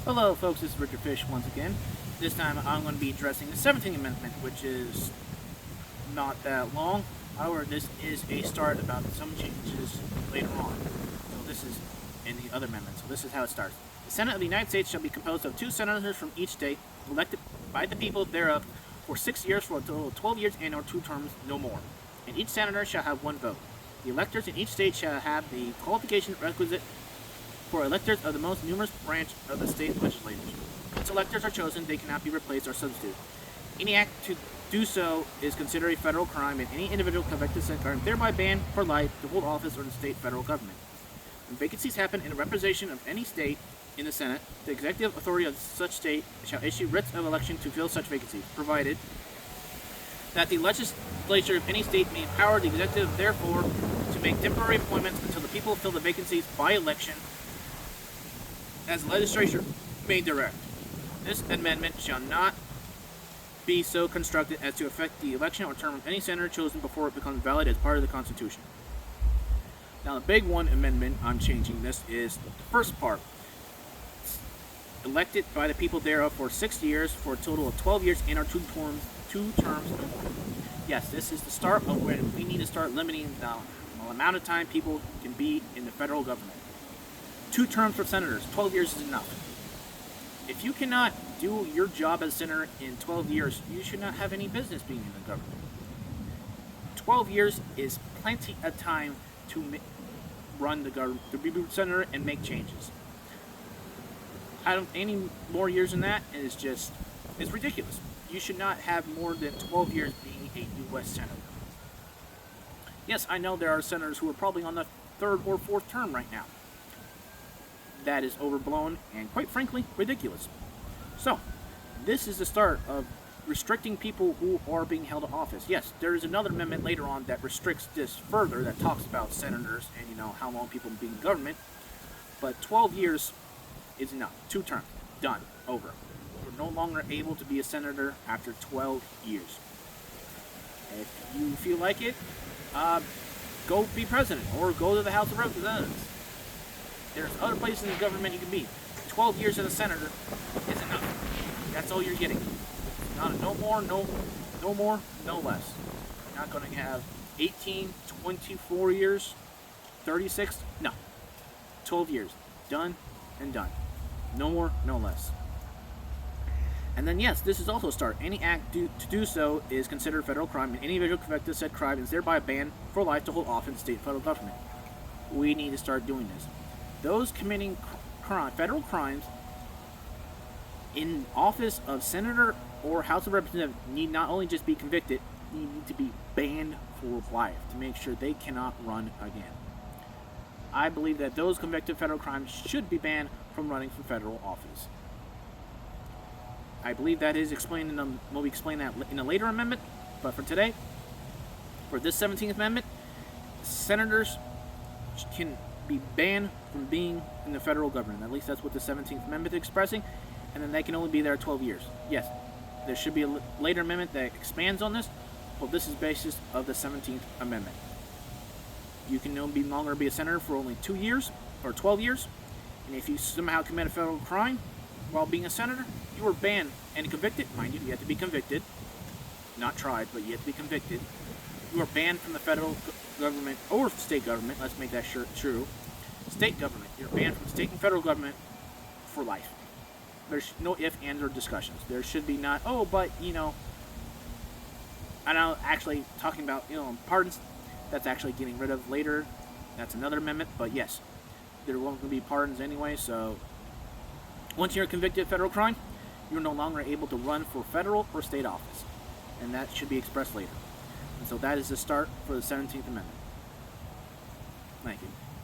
Hello, folks. This is Richard Fish once again. This time I'm going to be addressing the 17th Amendment, which is not that long. However, this is a start about some changes later on. So this is in the other amendment. So this is how it starts. The Senate of the United States shall be composed of 2 senators from each state, elected by the people thereof for 6 years for a total of 12 years and or 2 terms, no more. And each senator shall have 1 vote. The electors in each state shall have the qualification requisite for electors of the most numerous branch of the state legislatures. Once electors are chosen, they cannot be replaced or substituted. Any act to do so is considered a federal crime, and any individual convicted of crime thereby banned for life to hold office or the state federal government. When vacancies happen in a representation of any state in the Senate, the executive authority of such state shall issue writs of election to fill such vacancies, provided that the legislature of any state may empower the executive, therefore, to make temporary appointments until the people fill the vacancies by election as the legislature may direct. This amendment shall not be so constructed as to affect the election or term of any senator chosen before it becomes valid as part of the Constitution. Now, the big one amendment I'm changing this is the first part. Elected by the people thereof for 6 years for a total of 12 years and or 2 terms no more. Yes, this is the start of when we need to start limiting the amount of time people can be in the federal government. 2 terms for senators, 12 years is enough. If you cannot do your job as a senator in 12 years, you should not have any business being in the government. 12 years is plenty of time to run the government, to be a senator and make changes. Any more years than that is it's ridiculous. You should not have more than 12 years being a U.S. senator. Yes, I know there are senators who are probably on the 3rd or 4th term right now. That is overblown and, quite frankly, ridiculous. So, this is the start of restricting people who are being held in office. Yes, there is another amendment later on that restricts this further, that talks about senators and, how long people be in government. But 12 years is enough. 2 terms. Done. Over. You're no longer able to be a senator after 12 years. If you feel like it, go be president or go to the House of Representatives. There's other places in the government you can be. 12 years as a senator is enough. That's all you're getting. No more, no less. You're not going to have 18, 24 years, 36. No. 12 years. Done and done. No more, no less. And then, yes, this is also a start. Any act to do so is considered a federal crime, and any individual convicted of said crime is thereby banned for life to hold office in the state and federal government. We need to start doing this. Those committing federal crimes in office of senator or House of Representatives need not only just be convicted, need to be banned for life to make sure they cannot run again. I believe that those convicted federal crimes should be banned from running for federal office. I believe that is explained we'll explain that in a later amendment, but for today, for this 17th Amendment, senators can be banned from being in the federal government. At least that's what the 17th Amendment is expressing, and then they can only be there 12 years. Yes, there should be a later amendment that expands on this, but this is basis of the 17th Amendment. You can no longer be a senator for only 2 years or 12 years, and if you somehow commit a federal crime while being a senator, you are banned and convicted. Mind you, you have to be convicted, not tried, but you have to be convicted. You are banned from the federal government or state government. Let's make that true. State government. You're banned from state and federal government for life. There's no ifs, ands, or discussions. There should be not, but, I know actually talking about, pardons, that's actually getting rid of later. That's another amendment, but yes, there won't be pardons anyway, so once you're convicted of federal crime, you're no longer able to run for federal or state office, and that should be expressed later. And so that is the start for the 17th Amendment. Thank you.